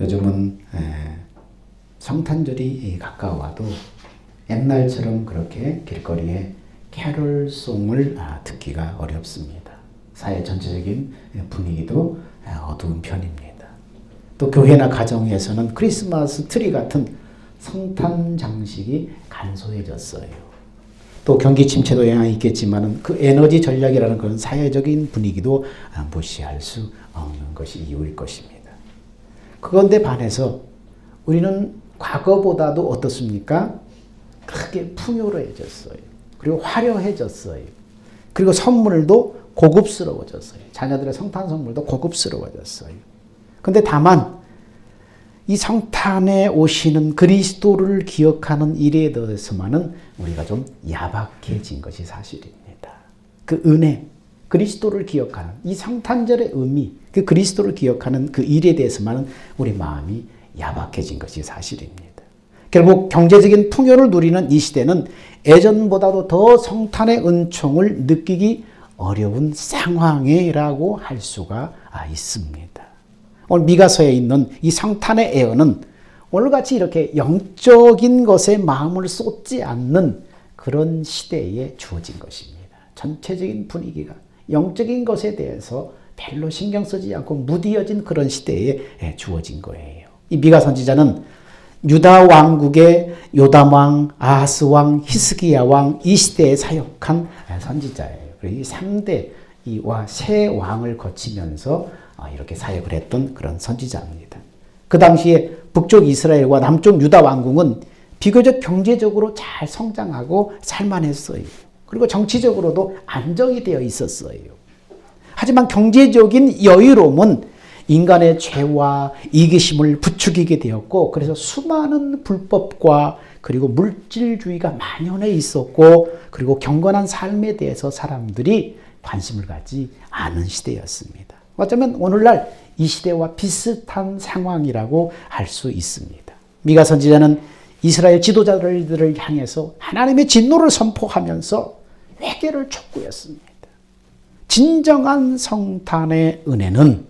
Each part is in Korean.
요즘은 성탄절이 가까워도 옛날처럼 그렇게 길거리에 캐롤송을 듣기가 어렵습니다. 사회 전체적인 분위기도 어두운 편입니다. 또 교회나 가정에서는 크리스마스 트리 같은 성탄 장식이 간소해졌어요. 또 경기 침체도 영향이 있겠지만 그 에너지 전략이라는 그런 사회적인 분위기도 무시할 수 없는 것이 이유일 것입니다. 그런데 반해서 우리는 과거보다도 어떻습니까? 크게 풍요로워졌어요. 그리고 화려해졌어요. 그리고 선물도 고급스러워졌어요. 자녀들의 성탄 선물도 고급스러워졌어요. 근데 다만 이 성탄에 오시는 그리스도를 기억하는 일에 대해서만은 우리가 좀 야박해진 것이 사실입니다. 그 은혜, 그리스도를 기억하는 이 성탄절의 의미, 그 그리스도를 기억하는 그 일에 대해서만은 우리 마음이 야박해진 것이 사실입니다. 결국 경제적인 풍요를 누리는 이 시대는 예전보다도 더 성탄의 은총을 느끼기 어려운 상황이라고 할 수가 있습니다. 오늘 미가서에 있는 이 성탄의 예언은 오늘같이 이렇게 영적인 것에 마음을 쏟지 않는 그런 시대에 주어진 것입니다. 전체적인 분위기가 영적인 것에 대해서 별로 신경 쓰지 않고 무디어진 그런 시대에 주어진 거예요. 이 미가 선지자는 유다 왕국의 요담 왕, 아하스 왕, 히스기야 왕 이 시대에 사역한 선지자예요. 이 3대 세 왕을 거치면서 이렇게 사역을 했던 그런 선지자입니다. 그 당시에 북쪽 이스라엘과 남쪽 유다 왕국은 비교적 경제적으로 잘 성장하고 살만했어요. 그리고 정치적으로도 안정이 되어 있었어요. 하지만 경제적인 여유로움은 인간의 죄와 이기심을 부추기게 되었고, 그래서 수많은 불법과 그리고 물질주의가 만연해 있었고, 그리고 경건한 삶에 대해서 사람들이 관심을 갖지 않은 시대였습니다. 어쩌면 오늘날 이 시대와 비슷한 상황이라고 할 수 있습니다. 미가 선지자는 이스라엘 지도자들을 향해서 하나님의 진노를 선포하면서 회개를 촉구했습니다. 진정한 성탄의 은혜는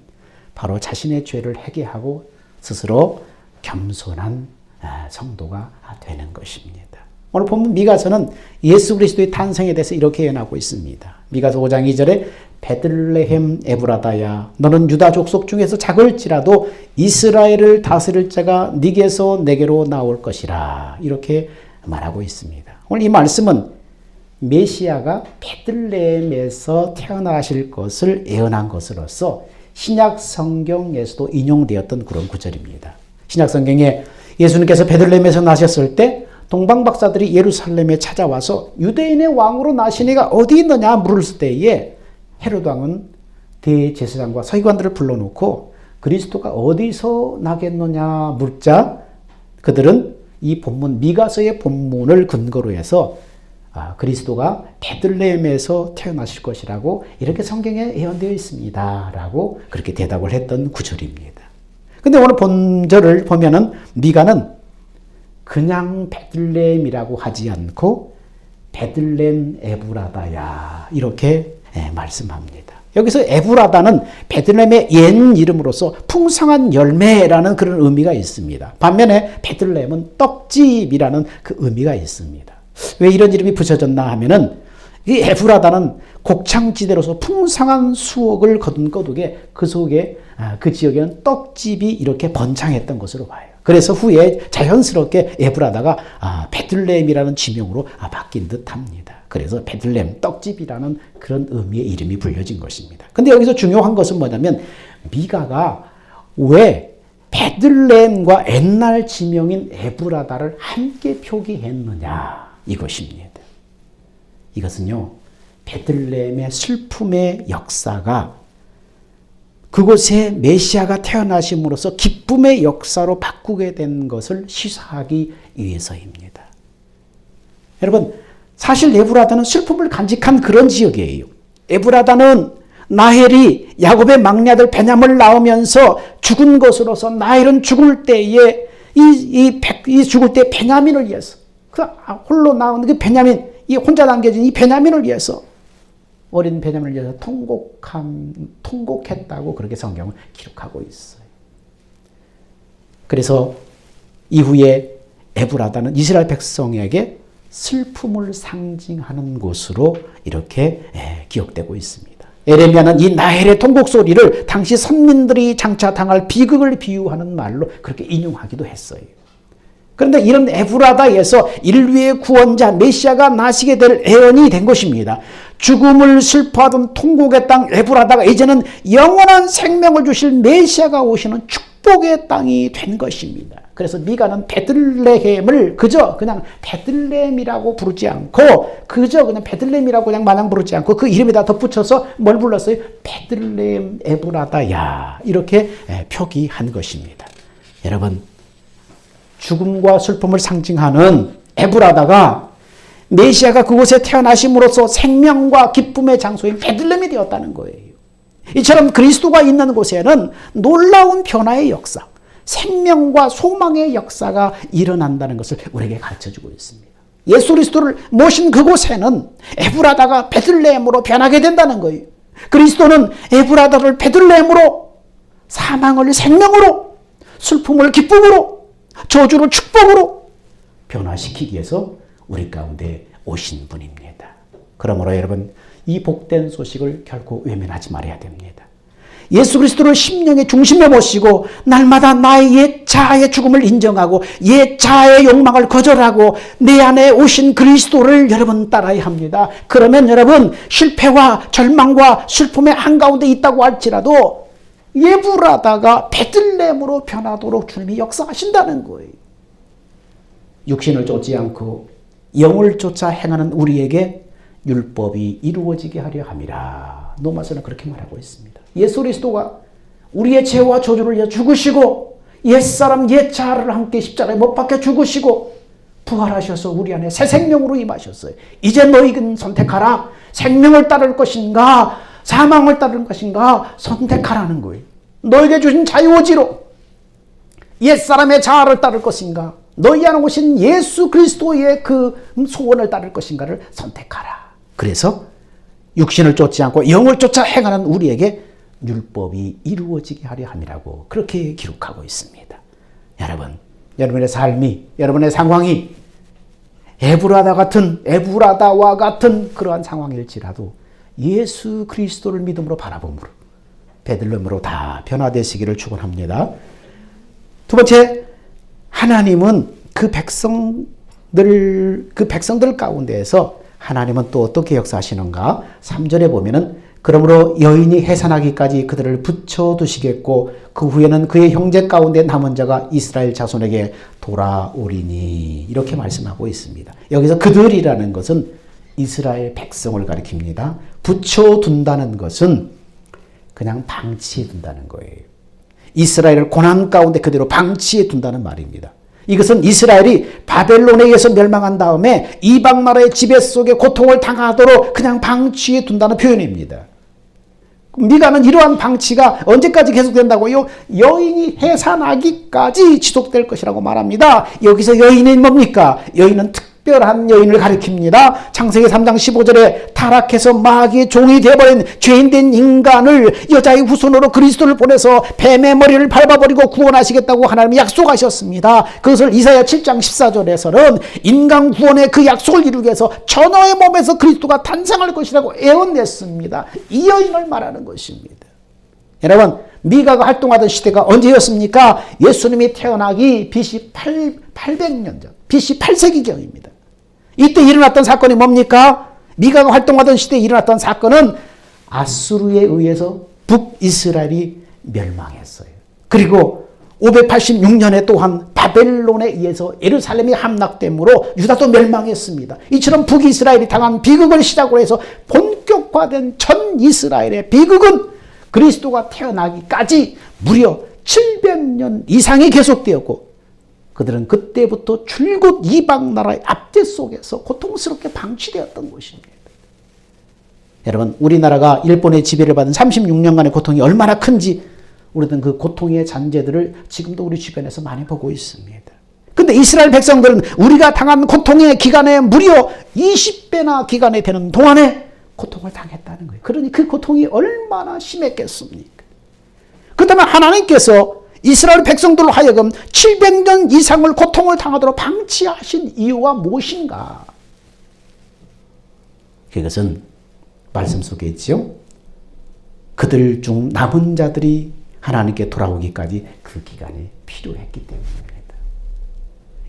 바로 자신의 죄를 회개하고 스스로 겸손한 성도가 되는 것입니다. 오늘 본문 미가서는 예수 그리스도의 탄생에 대해서 이렇게 예언하고 있습니다. 미가서 5장 2절에 베들레헴 에브라다야 너는 유다 족속 중에서 작을지라도 이스라엘을 다스릴 자가 네게서 내게로 나올 것이라 이렇게 말하고 있습니다. 오늘 이 말씀은 메시아가 베들레헴에서 태어나실 것을 예언한 것으로서 신약 성경에서도 인용되었던 그런 구절입니다. 신약 성경에 예수님께서 베들레헴에서 나셨을 때 동방 박사들이 예루살렘에 찾아와서 유대인의 왕으로 나신 이가 어디 있느냐 물을 때에 헤롯 왕은 대제사장과 서기관들을 불러놓고 그리스도가 어디서 나겠느냐 묻자 그들은 이 본문 미가서의 본문을 근거로 해서 그리스도가 베들레헴에서 태어나실 것이라고 이렇게 성경에 예언되어 있습니다 라고 그렇게 대답을 했던 구절입니다. 근데 오늘 본절을 보면은 미가는 그냥 베들레헴이라고 하지 않고 베들레헴 에브라다야 이렇게 말씀합니다. 여기서 에브라다는 베들레헴의 옛 이름으로서 풍성한 열매라는 그런 의미가 있습니다. 반면에 베들레헴은 떡집이라는 그 의미가 있습니다. 왜 이런 이름이 붙여졌나 하면은 이 에브라다는 곡창지대로서 풍성한 수확을 거둔 거두게 그 속에 그 지역에는 떡집이 이렇게 번창했던 것으로 봐요. 그래서 후에 자연스럽게 에브라다가 베들레헴이라는 지명으로 바뀐 듯합니다. 그래서 베들레헴 떡집이라는 그런 의미의 이름이 불려진 것입니다. 근데 여기서 중요한 것은 뭐냐면 미가가 왜 베들레헴과 옛날 지명인 에브라다를 함께 표기했느냐 이것입니다. 이것은요 베들레헴의 슬픔의 역사가 그곳에 메시아가 태어나심으로써 기쁨의 역사로 바꾸게 된 것을 시사하기 위해서입니다. 여러분 사실 에브라다는 슬픔을 간직한 그런 지역이에요. 에브라다는 나헬이 야곱의 막내 아들 베냐민을 낳으면서 죽은 것으로서 나헬은 죽을 때에 이 죽을 때 베냐민을 위해서 그 홀로 나온 그 베냐민 이 혼자 남겨진 이 베냐민을 위해서 어린 베냐민을 위해서 통곡했다고 그렇게 성경을 기록하고 있어요. 그래서 이후에 에브라다는 이스라엘 백성에게 슬픔을 상징하는 곳으로 이렇게 기억되고 있습니다. 에레미야는 이 나헬의 통곡 소리를 당시 선민들이 장차 당할 비극을 비유하는 말로 그렇게 인용하기도 했어요. 그런데 이런 에브라다에서 인류의 구원자 메시아가 나시게 될 예언이 된 것입니다. 죽음을 슬퍼하던 통곡의 땅 에브라다가 이제는 영원한 생명을 주실 메시아가 오시는 축복의 땅이 된 것입니다. 그래서 미가는 베들레헴을 그저 그냥 베들레헴이라고 부르지 않고 그저 그냥 베들레헴이라고 그냥 마냥 부르지 않고 그 이름에다 덧붙여서 뭘 불렀어요? 베들레헴 에브라다야 이렇게 표기한 것입니다. 여러분, 죽음과 슬픔을 상징하는 에브라다가 메시아가 그곳에 태어나심으로써 생명과 기쁨의 장소인 베들레헴이 되었다는 거예요. 이처럼 그리스도가 있는 곳에는 놀라운 변화의 역사, 생명과 소망의 역사가 일어난다는 것을 우리에게 가르쳐주고 있습니다. 예수 그리스도를 모신 그곳에는 에브라다가 베들레헴으로 변하게 된다는 거예요. 그리스도는 에브라다를 베들레헴으로, 사망을 생명으로, 슬픔을 기쁨으로, 저주를 축복으로 변화시키기 위해서 우리 가운데 오신 분입니다. 그러므로 여러분, 이 복된 소식을 결코 외면하지 말아야 됩니다. 예수 그리스도를 심령의 중심에 모시고 날마다 나의 옛 자아의 죽음을 인정하고 옛 자아의 욕망을 거절하고 내 안에 오신 그리스도를 여러분 따라야 합니다. 그러면 여러분, 실패와 절망과 슬픔의 한가운데 있다고 할지라도 에브라다가 베들레헴으로 변하도록 주님이 역사하신다는 거예요. 육신을 쫓지 않고 영을 쫓아 행하는 우리에게 율법이 이루어지게 하려 함이라. 로마서는 그렇게 말하고 있습니다. 예수 그리스도가 우리의 죄와 저주를 위해 죽으시고 옛사람 옛자아를 함께 십자가에 못 박혀 죽으시고 부활하셔서 우리 안에 새 생명으로 임하셨어요. 이제 너희는 선택하라. 생명을 따를 것인가 사망을 따를 것인가 선택하라는 거예요. 너에게 주신 자유의지로 옛사람의 자아를 따를 것인가 너희 안에 오신 예수 그리스도의 그 소원을 따를 것인가를 선택하라. 그래서 육신을 쫓지 않고 영을 쫓아 행하는 우리에게 율법이 이루어지게 하려 함이라고 그렇게 기록하고 있습니다. 여러분, 여러분의 삶이, 여러분의 상황이 에브라다와 같은 그러한 상황일지라도 예수 그리스도를 믿음으로 바라봄으로 베들레헴으로 다 변화되시기를 축원합니다. 두 번째, 하나님은 그 백성들 가운데에서 하나님은 또 어떻게 역사하시는가? 3절에 보면은 그러므로 여인이 해산하기까지 그들을 붙여두시겠고 그 후에는 그의 형제 가운데 남은 자가 이스라엘 자손에게 돌아오리니 이렇게 말씀하고 있습니다. 여기서 그들이라는 것은 이스라엘 백성을 가리킵니다. 붙여둔다는 것은 그냥 방치해 둔다는 거예요. 이스라엘을 고난 가운데 그대로 방치해 둔다는 말입니다. 이것은 이스라엘이 바벨론에 의해서 멸망한 다음에 이방 나라의 지배 속에 고통을 당하도록 그냥 방치해 둔다는 표현입니다. 미가는 이러한 방치가 언제까지 계속된다고요? 여인이 해산하기까지 지속될 것이라고 말합니다. 여기서 여인은 뭡니까? 여인은 특별한 여인을 가리킵니다. 창세기 3장 15절에 타락해서 마귀의 종이 되어버린 죄인된 인간을 여자의 후손으로 그리스도를 보내서 뱀의 머리를 밟아버리고 구원하시겠다고 하나님이 약속하셨습니다. 그것을 이사야 7장 14절에서는 인간 구원의 그 약속을 이루기 위해서 처녀의 몸에서 그리스도가 탄생할 것이라고 예언했습니다. 이 여인을 말하는 것입니다. 여러분, 미가가 활동하던 시대가 언제였습니까? 예수님이 태어나기 BC 800년 전, BC 8세기경입니다. 이때 일어났던 사건이 뭡니까? 미가가 활동하던 시대에 일어났던 사건은 아수르에 의해서 북이스라엘이 멸망했어요. 그리고 586년에 또한 바벨론에 의해서 예루살렘이 함락됨으로 유다도 멸망했습니다. 이처럼 북이스라엘이 당한 비극을 시작으로 해서 본격화된 전 이스라엘의 비극은 그리스도가 태어나기까지 무려 700년 이상이 계속되었고 그들은 그때부터 줄곧 이방 나라의 압제 속에서 고통스럽게 방치되었던 것입니다. 여러분, 우리나라가 일본의 지배를 받은 36년간의 고통이 얼마나 큰지 우리는 그 고통의 잔재들을 지금도 우리 주변에서 많이 보고 있습니다. 근데 이스라엘 백성들은 우리가 당한 고통의 기간에 무려 20배나 기간이 되는 동안에 고통을 당했다는 거예요. 그러니 그 고통이 얼마나 심했겠습니까? 그렇다면 하나님께서 이스라엘 백성들로 하여금 700년 이상을 고통을 당하도록 방치하신 이유가 무엇인가? 그것은 말씀 속에 있죠. 그들 중 남은 자들이 하나님께 돌아오기까지 그 기간이 필요했기 때문입니다.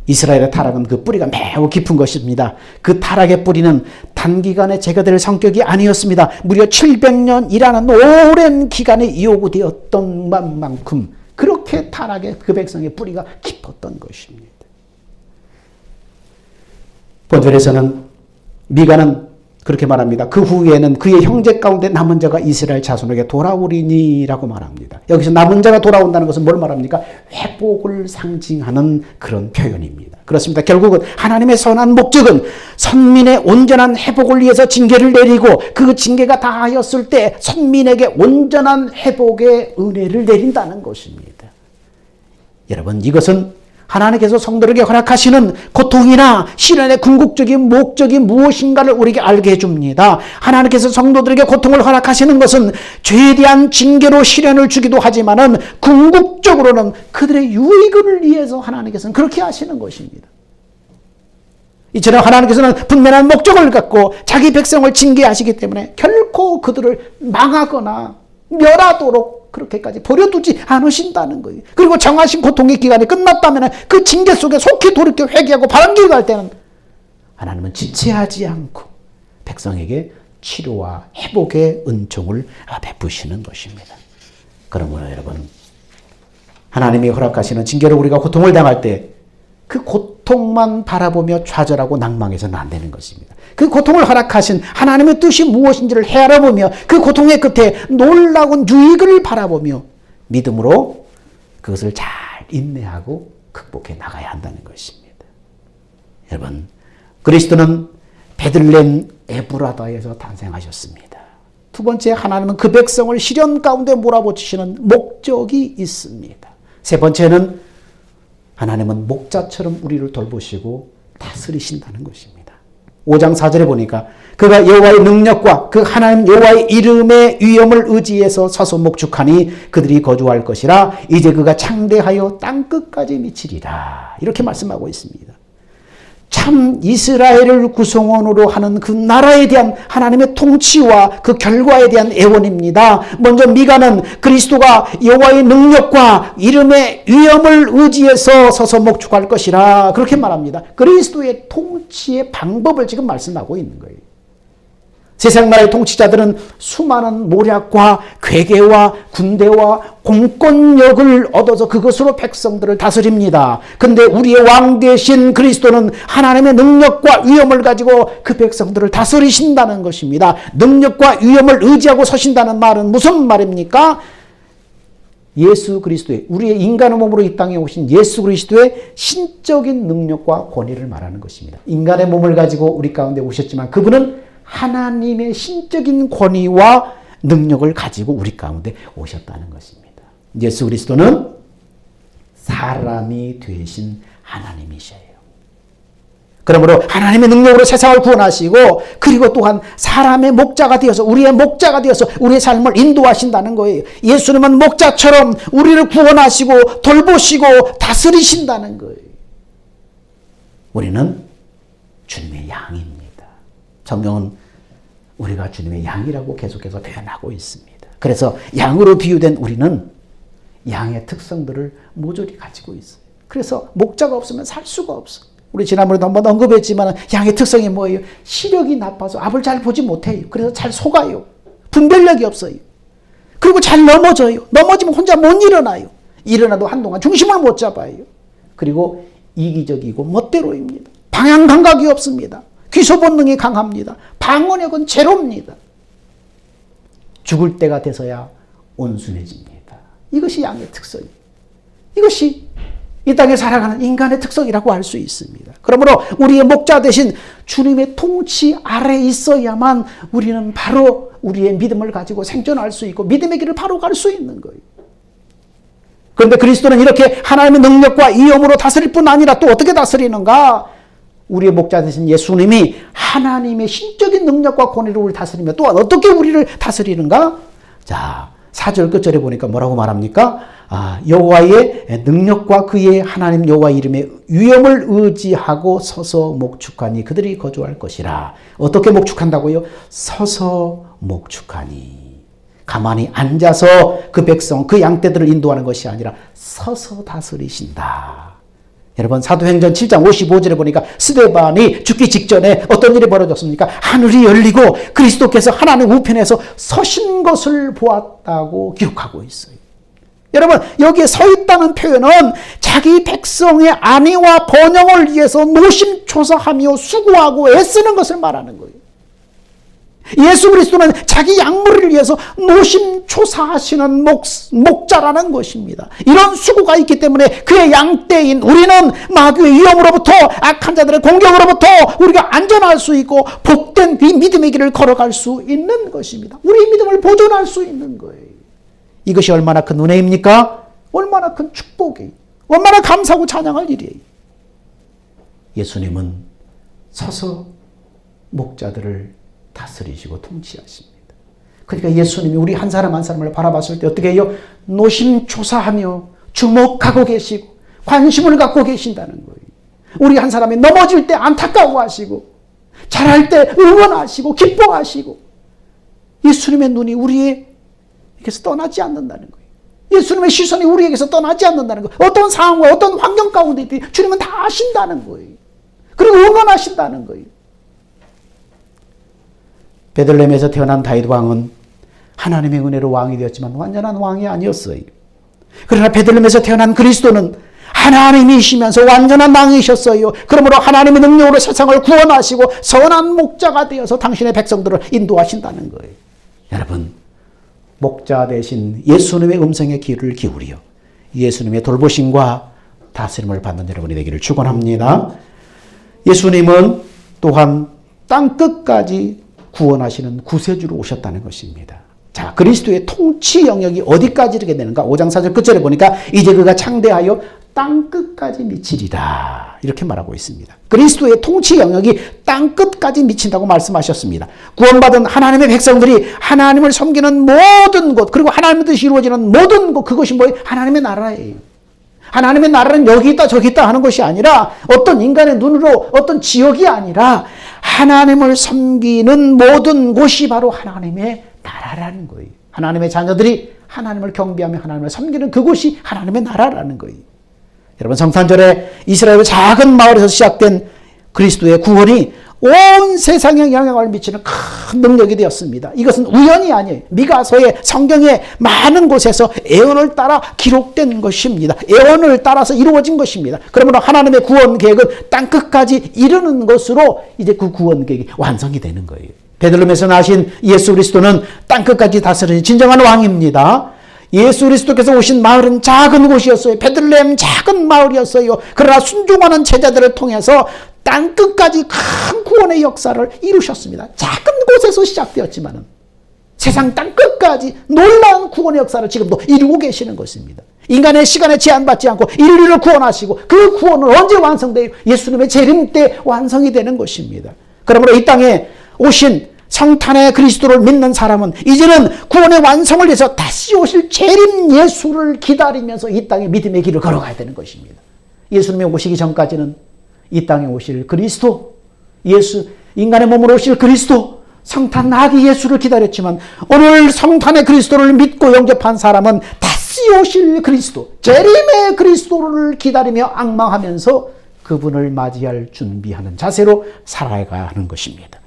이스라엘의 타락은 그 뿌리가 매우 깊은 것입니다. 그 타락의 뿌리는 단기간에 제거될 성격이 아니었습니다. 무려 700년이라는 오랜 기간이 요구되었던 만큼 그렇게 타락의 그 백성의 뿌리가 깊었던 것입니다. 본절에서는 미가는 그렇게 말합니다. 그 후에는 그의 형제 가운데 남은 자가 이스라엘 자손에게 돌아오리니라고 말합니다. 여기서 남은 자가 돌아온다는 것은 뭘 말합니까? 회복을 상징하는 그런 표현입니다. 그렇습니다. 결국은 하나님의 선한 목적은 선민의 온전한 회복을 위해서 징계를 내리고 그 징계가 다하였을 때 선민에게 온전한 회복의 은혜를 내린다는 것입니다. 여러분, 이것은 하나님께서 성도에게 허락하시는 고통이나 시련의 궁극적인 목적이 무엇인가를 우리에게 알게 해줍니다. 하나님께서 성도들에게 고통을 허락하시는 것은 죄에 대한 징계로 시련을 주기도 하지만은 궁극적으로는 그들의 유익을 위해서 하나님께서는 그렇게 하시는 것입니다. 이처럼 하나님께서는 분명한 목적을 갖고 자기 백성을 징계하시기 때문에 결코 그들을 망하거나 멸하도록 그렇게까지 버려두지 않으신다는 거예요. 그리고 정하신 고통의 기간이 끝났다면 그 징계 속에 속히 돌이켜 회개하고 바람길 갈 때는 하나님은 지체하지 않고 백성에게 치료와 회복의 은총을 베푸시는 것입니다. 그러므로 여러분, 하나님이 허락하시는 징계로 우리가 고통을 당할 때 그 고통만 바라보며 좌절하고 낭망해서는 안 되는 것입니다. 그 고통을 허락하신 하나님의 뜻이 무엇인지를 헤아려보며 그 고통의 끝에 놀라운 유익을 바라보며 믿음으로 그것을 잘 인내하고 극복해 나가야 한다는 것입니다. 여러분, 그리스도는 베들레헴 에브라다에서 탄생하셨습니다. 두 번째, 하나님은 그 백성을 시련 가운데 몰아붙이시는 목적이 있습니다. 세 번째는 하나님은 목자처럼 우리를 돌보시고 다스리신다는 것입니다. 5장 4절에 보니까 그가 여호와의 능력과 그 하나님 여호와의 이름의 위엄을 의지해서 서서 목축하니 그들이 거주할 것이라 이제 그가 창대하여 땅끝까지 미치리라. 이렇게 말씀하고 있습니다. 참 이스라엘을 구성원으로 하는 그 나라에 대한 하나님의 통치와 그 결과에 대한 애원입니다. 먼저 미가는 그리스도가 여호와의 능력과 이름의 위엄을 의지해서 서서 목축할 것이라 그렇게 말합니다. 그리스도의 통치의 방법을 지금 말씀하고 있는 거예요. 세상 나라의 통치자들은 수많은 모략과 괴계와 군대와 공권력을 얻어서 그것으로 백성들을 다스립니다. 근데 우리의 왕 되신 그리스도는 하나님의 능력과 위엄을 가지고 그 백성들을 다스리신다는 것입니다. 능력과 위엄을 의지하고 서신다는 말은 무슨 말입니까? 예수 그리스도의, 우리의 인간의 몸으로 이 땅에 오신 예수 그리스도의 신적인 능력과 권위를 말하는 것입니다. 인간의 몸을 가지고 우리 가운데 오셨지만 그분은 하나님의 신적인 권위와 능력을 가지고 우리 가운데 오셨다는 것입니다. 예수 그리스도는 사람이 되신 하나님이셔요. 그러므로 하나님의 능력으로 세상을 구원하시고 그리고 또한 사람의 목자가 되어서 우리의 목자가 되어서 우리의 삶을 인도하신다는 거예요. 예수님은 목자처럼 우리를 구원하시고 돌보시고 다스리신다는 거예요. 우리는 주님의 양입니다. 성경은 우리가 주님의 양이라고 계속해서 표현하고 있습니다. 그래서 양으로 비유된 우리는 양의 특성들을 모조리 가지고 있어요. 그래서 목자가 없으면 살 수가 없어. 우리 지난번에도 한번 언급했지만 양의 특성이 뭐예요? 시력이 나빠서 앞을 잘 보지 못해요. 그래서 잘 속아요. 분별력이 없어요. 그리고 잘 넘어져요. 넘어지면 혼자 못 일어나요. 일어나도 한동안 중심을 못 잡아요. 그리고 이기적이고 멋대로입니다. 방향 감각이 없습니다. 귀소 본능이 강합니다. 방어력은 제로입니다. 죽을 때가 돼서야 온순해집니다. 이것이 양의 특성이에요. 이것이 이 땅에 살아가는 인간의 특성이라고 할 수 있습니다. 그러므로 우리의 목자 대신 주님의 통치 아래에 있어야만 우리는 바로 우리의 믿음을 가지고 생존할 수 있고 믿음의 길을 바로 갈 수 있는 거예요. 그런데 그리스도는 이렇게 하나님의 능력과 위엄으로 다스릴 뿐 아니라 또 어떻게 다스리는가? 우리의 목자 되신 예수님이 하나님의 신적인 능력과 권위로 우리를 다스리며 또한 어떻게 우리를 다스리는가? 자, 4절 끝절에 보니까 뭐라고 말합니까? 여호와의 능력과 그의 하나님 여호와 이름의 위엄을 의지하고 서서 목축하니 그들이 거주할 것이라. 어떻게 목축한다고요? 서서 목축하니. 가만히 앉아서 그 백성, 그 양떼들을 인도하는 것이 아니라 서서 다스리신다. 여러분, 사도행전 7장 55절에 보니까 스데반이 죽기 직전에 어떤 일이 벌어졌습니까? 하늘이 열리고 그리스도께서 하나님 우편에서 서신 것을 보았다고 기록하고 있어요. 여러분, 여기에 서 있다는 표현은 자기 백성의 안위와 번영을 위해서 노심초사하며 수고하고 애쓰는 것을 말하는 거예요. 예수 그리스도는 자기 양무리를 위해서 노심초사하시는 목자라는 것입니다. 이런 수고가 있기 때문에 그의 양떼인 우리는 마귀의 위험으로부터, 악한 자들의 공격으로부터 우리가 안전할 수 있고 복된 이 믿음의 길을 걸어갈 수 있는 것입니다. 우리의 믿음을 보존할 수 있는 거예요. 이것이 얼마나 큰 은혜입니까? 얼마나 큰 축복이에요. 얼마나 감사하고 찬양할 일이에요. 예수님은 서서 목자들을 다스리시고 통치하십니다. 그러니까 예수님이 우리 한 사람 한 사람을 바라봤을 때 어떻게 해요? 노심초사하며 주목하고 계시고 관심을 갖고 계신다는 거예요. 우리 한 사람이 넘어질 때 안타까워하시고 잘할 때 응원하시고 기뻐하시고 예수님의 눈이 우리에게서 떠나지 않는다는 거예요. 예수님의 시선이 우리에게서 떠나지 않는다는 거예요. 어떤 상황과 어떤 환경 가운데 있든 주님은 다 아신다는 거예요. 그리고 응원하신다는 거예요. 베들레헴에서 태어난 다윗 왕은 하나님의 은혜로 왕이 되었지만 완전한 왕이 아니었어요. 그러나 베들레헴에서 태어난 그리스도는 하나님이시면서 완전한 왕이셨어요. 그러므로 하나님의 능력으로 세상을 구원하시고 선한 목자가 되어서 당신의 백성들을 인도하신다는 거예요. 여러분, 목자 대신 예수님의 음성에 귀를 기울여 예수님의 돌보심과 다스림을 받는 여러분이 되기를 축원합니다. 예수님은 또한 땅끝까지 구원하시는 구세주로 오셨다는 것입니다. 자, 그리스도의 통치 영역이 어디까지 이르게 되는가? 5장 4절 끝절에 보니까 이제 그가 창대하여 땅끝까지 미치리라. 이렇게 말하고 있습니다. 그리스도의 통치 영역이 땅끝까지 미친다고 말씀하셨습니다. 구원받은 하나님의 백성들이 하나님을 섬기는 모든 곳, 그리고 하나님의 뜻이 이루어지는 모든 곳, 그것이 뭐예요? 하나님의 나라예요. 하나님의 나라는 여기 있다 저기 있다 하는 것이 아니라 어떤 인간의 눈으로 어떤 지역이 아니라 하나님을 섬기는 모든 곳이 바로 하나님의 나라라는 거예요. 하나님의 자녀들이 하나님을 경배하며 하나님을 섬기는 그곳이 하나님의 나라라는 거예요. 여러분, 성탄절에 이스라엘의 작은 마을에서 시작된 그리스도의 구원이 온 세상에 영향을 미치는 큰 능력이 되었습니다. 이것은 우연이 아니에요. 미가서의 성경의 많은 곳에서 애언을 따라 기록된 것입니다. 애언을 따라서 이루어진 것입니다. 그러므로 하나님의 구원 계획은 땅끝까지 이르는 것으로 이제 그 구원 계획이 완성이 되는 거예요. 베들레헴에서 나신 예수 그리스도는 땅끝까지 다스리는 진정한 왕입니다. 예수 그리스도께서 오신 마을은 작은 곳이었어요. 베들레헴 작은 마을이었어요. 그러나 순종하는 제자들을 통해서 땅끝까지 큰 구원의 역사를 이루셨습니다. 작은 곳에서 시작되었지만 세상 땅끝까지 놀라운 구원의 역사를 지금도 이루고 계시는 것입니다. 인간의 시간에 제한받지 않고 인류를 구원하시고 그 구원은 언제 완성돼요? 예수님의 재림 때 완성이 되는 것입니다. 그러므로 이 땅에 오신 성탄의 그리스도를 믿는 사람은 이제는 구원의 완성을 위해서 다시 오실 재림 예수를 기다리면서 이 땅에 믿음의 길을 걸어가야 되는 것입니다. 예수님이 오시기 전까지는 이 땅에 오실 그리스도, 예수, 인간의 몸으로 오실 그리스도, 성탄 나기 예수를 기다렸지만 오늘 성탄의 그리스도를 믿고 영접한 사람은 다시 오실 그리스도, 재림의 그리스도를 기다리며 앙망하면서 그분을 맞이할 준비하는 자세로 살아가야 하는 것입니다.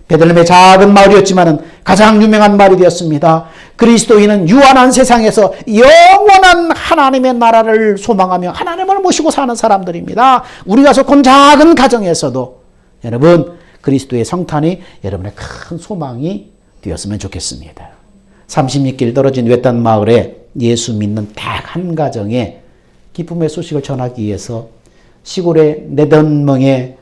베들레헴의 작은 마을이었지만 가장 유명한 마을이 되었습니다. 그리스도인은 유한한 세상에서 영원한 하나님의 나라를 소망하며 하나님을 모시고 사는 사람들입니다. 우리가 속한 작은 가정에서도 여러분 그리스도의 성탄이 여러분의 큰 소망이 되었으면 좋겠습니다. 36길 떨어진 외딴 마을에 예수 믿는 딱 한 가정에 기쁨의 소식을 전하기 위해서 시골의 4명의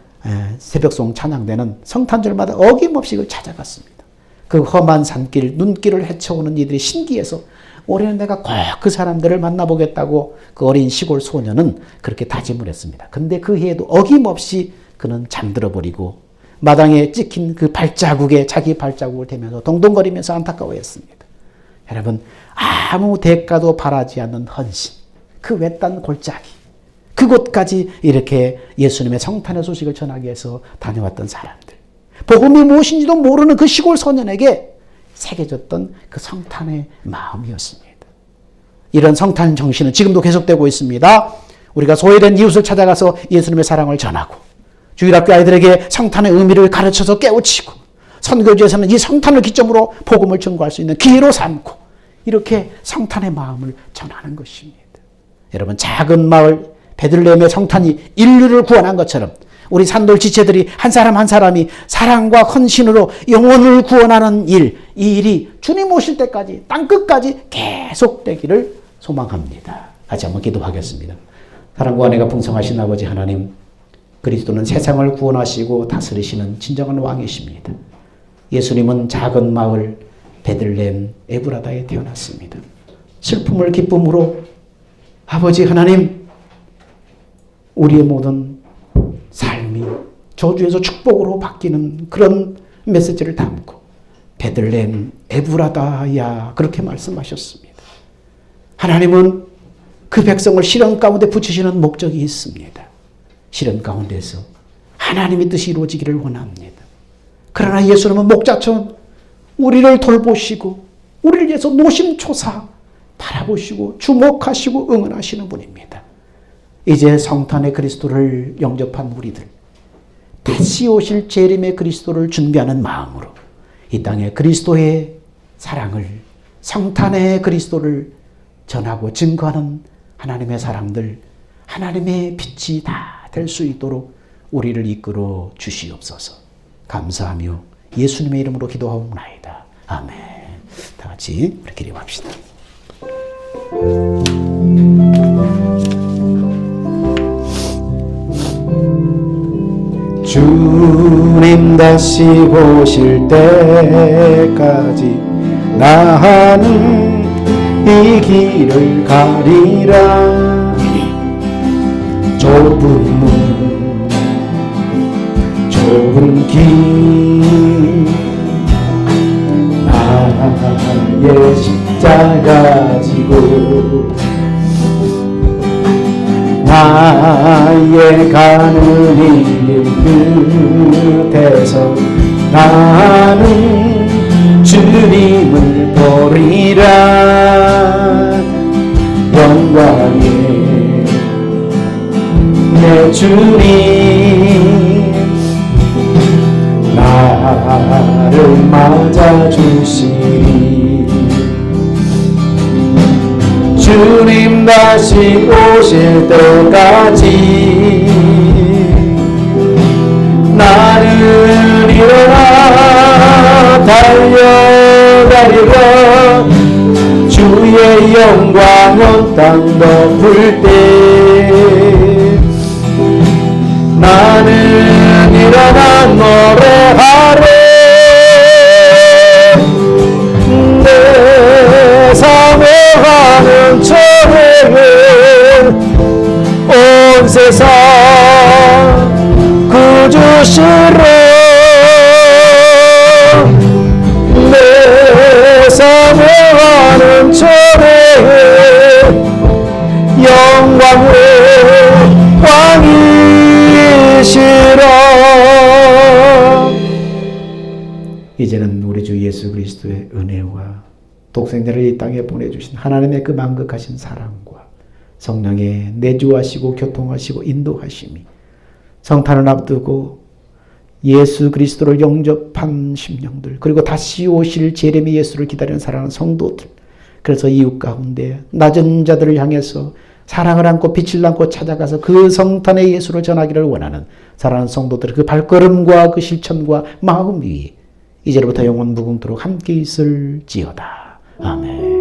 새벽송 찬양되는 성탄절마다 어김없이 그걸 찾아갔습니다. 그 험한 산길, 눈길을 헤쳐오는 이들이 신기해서 올해는 내가 꼭 그 사람들을 만나보겠다고 그 어린 시골 소년은 그렇게 다짐을 했습니다. 근데 그 해에도 어김없이 그는 잠들어버리고 마당에 찍힌 그 발자국에 자기 발자국을 대면서 동동거리면서 안타까워했습니다. 여러분, 아무 대가도 바라지 않는 헌신, 그 외딴 골짜기, 그곳까지 이렇게 예수님의 성탄의 소식을 전하기 위해서 다녀왔던 사람들, 복음이 무엇인지도 모르는 그 시골 소년에게 새겨졌던 그 성탄의 마음이었습니다. 이런 성탄 정신은 지금도 계속되고 있습니다. 우리가 소외된 이웃을 찾아가서 예수님의 사랑을 전하고, 주일학교 아이들에게 성탄의 의미를 가르쳐서 깨우치고, 선교지에서는 이 성탄을 기점으로 복음을 전구할 수 있는 기회로 삼고, 이렇게 성탄의 마음을 전하는 것입니다. 여러분, 작은 마을 베들레헴의 성탄이 인류를 구원한 것처럼 우리 산돌 지체들이 한 사람 한 사람이 사랑과 헌신으로 영혼을 구원하는 일, 이 일이 주님 오실 때까지 땅끝까지 계속되기를 소망합니다. 같이 한번 기도하겠습니다. 사랑과 은혜가 풍성하신 아버지 하나님, 그리스도는 세상을 구원하시고 다스리시는 진정한 왕이십니다. 예수님은 작은 마을 베들레헴 에브라다에 태어났습니다. 슬픔을 기쁨으로 아버지 하나님, 우리의 모든 삶이 저주에서 축복으로 바뀌는 그런 메시지를 담고 베들레헴 에브라다야 그렇게 말씀하셨습니다. 하나님은 그 백성을 시련 가운데 붙이시는 목적이 있습니다. 시련 가운데서 하나님의 뜻이 이루어지기를 원합니다. 그러나 예수님은 목자처럼 우리를 돌보시고 우리를 위해서 노심초사 바라보시고 주목하시고 응원하시는 분입니다. 이제 성탄의 그리스도를 영접한 우리들, 다시 오실 재림의 그리스도를 준비하는 마음으로 이 땅에 그리스도의 사랑을, 성탄의 그리스도를 전하고 증거하는 하나님의 사람들, 하나님의 빛이 다 될 수 있도록 우리를 이끌어 주시옵소서. 감사하며 예수님의 이름으로 기도하옵나이다. 아멘. 다 같이 우리 기도합시다. 주님 다시 오실 때까지 나는 이 길을 가리라. 좁은 문, 좁은 길, 나의 십자가 지고 나의 가는 이 길 끝에서 나는 주님을 보리라. 영광의 내 주님 나를 맞아주시리. 주님 다시 오실 때까지 나는 일어나 달려가리라. 주의 영광 온 땅 덮을 때 나는 일어나 노래하리. 내 사모하는 저에게 온 세상 구주시로. 내 사모하는 저에게 영광의 왕이시라. 이제는 우리 주 예수 그리스도의 은혜와 독생자를 이 땅에 보내주신 하나님의 그 만극하신 사랑과 성령의 내주하시고 교통하시고 인도하심이 성탄을 앞두고 예수 그리스도를 영접한 심령들, 그리고 다시 오실 재림의 예수를 기다리는 사랑하는 성도들, 그래서 이웃 가운데 낮은 자들을 향해서 사랑을 안고 빛을 안고 찾아가서 그 성탄의 예수를 전하기를 원하는 사랑하는 성도들의 그 발걸음과 그 실천과 마음 위에 이제로부터 영원 무궁토록 함께 있을지어다. 아멘.